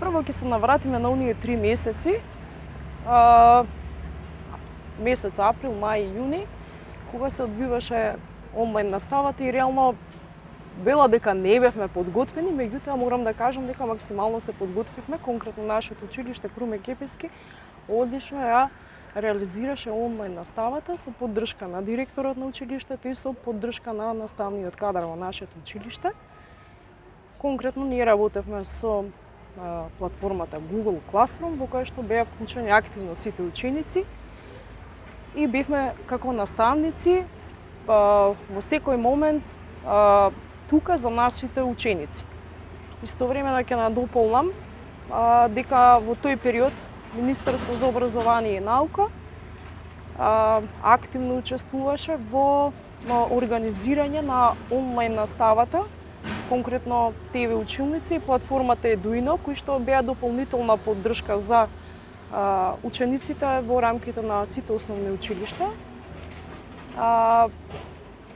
Прво ќе се навратиме на оние 3 месеци, месец април, мај и јуни, кога се одвиваше онлайн наставата и реално бела дека не бевме подготвени, меѓутоа морам да кажам дека максимално се подготвивме, конкретно нашето училиште Круме Кепески одлично ја реализираше онлайн наставата со поддршка на директорот на училиштето и со поддршка на наставниот кадар во нашето училиште. Конкретно ние работевме со платформата Google Classroom, во која што беа вклучени активно сите ученици и бевме како наставници во секој момент тука за нашите ученици. Истовремено ќе надополнам дека во тој период Министерство за образование и наука активно учествуваше во организирање на онлайн наставата, конкретно ТВ училници и платформата Eduino, кои што беа дополнителна поддршка за учениците во рамките на сите основни училишта.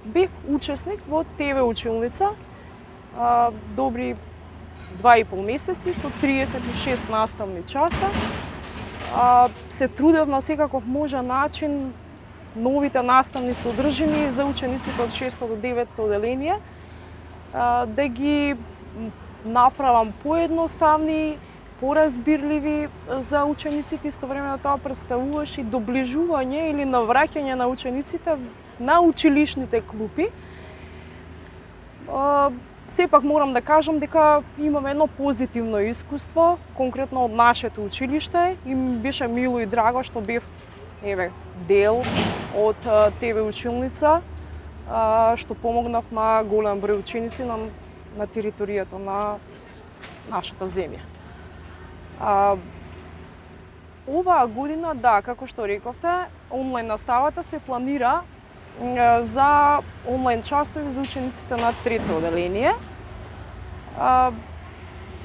Бев учесник во ТВ училница добри 2,5 месеци со 36 наставни часа. Се трудев на секаков можен начин новите наставни содржини за учениците од 6 до 9 оделение да ги направам поедноставни, поразбирливи за учениците, истовремено тоа представуваше доближување или навраќање на учениците на училишните клупи. Сепак морам да кажам дека имаме едно позитивно искуство, конкретно од нашето училиште, и ми беше мило и драго што бев дел од ТВ училница, што помогнав на голем број ученици на територијата на нашата земја. Оваа година, да, како што рековте, онлайн наставата се планира за онлайн часови за учениците на трето оделение.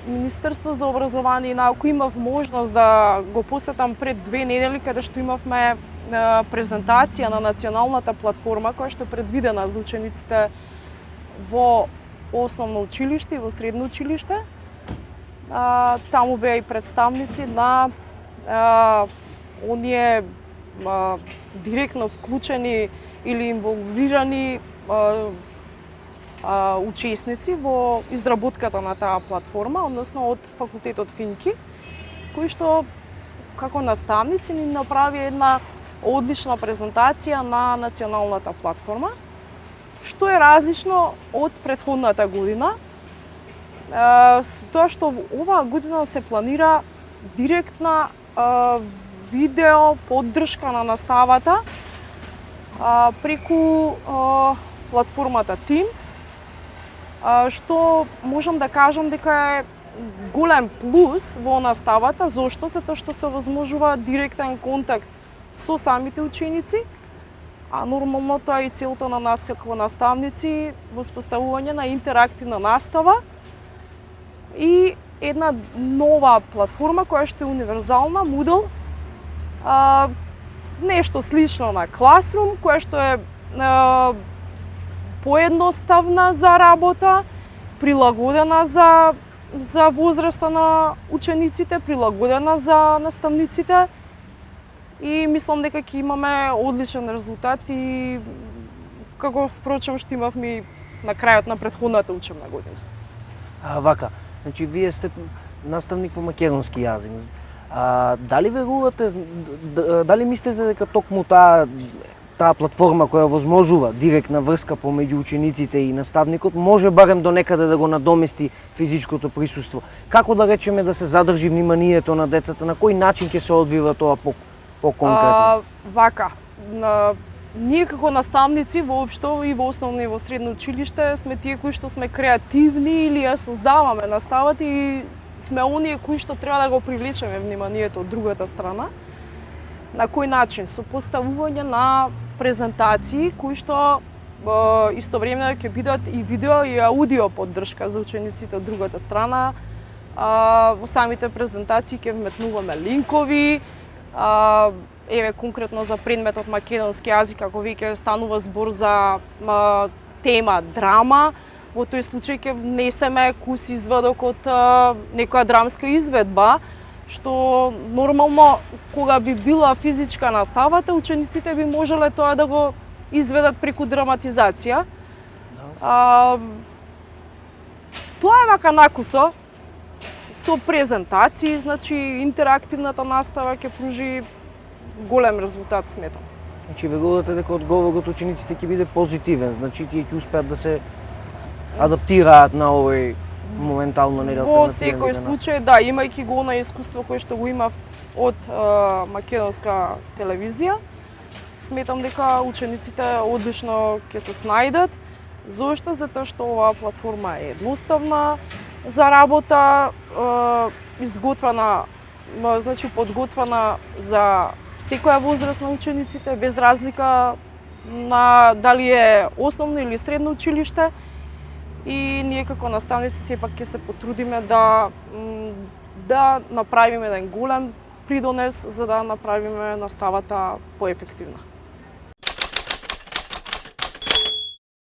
Министерство за образование и наука имав можност да го посетам пред 2 недели, каде што имавме презентација на националната платформа која што е предвидена за учениците во основно училиште и во средно училиште. Таму беа и представници на оние директно вклучени или инволвирани учесници во изработката на таа платформа, односно од факултетот Финки, кои што како наставници ни направи една одлична презентација на националната платформа, што е различно од претходната година. Тоа што оваа година се планира директна видео поддршка на наставата преку платформата Teams, што можам да кажам дека е голем плюс во наставата. Зошто? Затоа што се возможува директен контакт со самите ученици, а нормално тоа е и целта на нас како наставници, воспоставување на интерактивна настава и една нова платформа која што е универзална, Moodle, нешто слично на Classroom, која што е поедноставна за работа, прилагодена за возраста на учениците, прилагодена за наставниците, и мислам дека ќе имаме одличен резултат, и како впрочем што имавме на крајот на претходната учебна година. Вака, значи вие сте наставник по македонски јазик. Дали верувате, дали мислите дека токму таа платформа која возможува директна врска помеѓу учениците и наставникот може барем до некаде да го надомести физичкото присуство? Како да речеме да се задржи вниманието на децата? На кој начин ќе се одвива тоа по-конкретно? Вака, ние како наставници воопшто и во основно и во средно училиште сме тие кои што сме креативни или ја создаваме наставата и сме оние кои што треба да го привлечеме вниманието од другата страна. На кој начин? Со поставување на презентации кои што истовремено ќе бидат и видео и аудио поддршка за учениците од другата страна. Во самите презентации ќе вметнуваме линкови, конкретно за предметот македонски јазик, како веќе станува збор за тема драма, во тој случај ќе внесеме кус извадок од некоја драмска изведба, што нормално кога би била физичка наставата, учениците би можеле тоа да го изведат преку драматизација. Тоа е вака накусо, со презентации, значи интерактивната настава ќе пружи голем резултат, сметам. Значи верувате дека одговорот учениците ќе биде позитивен, значи тие ќе успеат да се адаптираат на овој моментално неалтернативен. Во секој случај, да, имајќи го она искуство кое што го имав од македонска телевизија, сметам дека учениците одлично ќе се снајдат. Зошто? Затоа што оваа платформа е едноставна за работа, изготвена, значи подготвена за секоја возраст на учениците, без разлика на дали е основно или средно училиште. И ние како наставници сепак ќе се потрудиме да направиме еден голем придонес за да направиме наставата поефективна.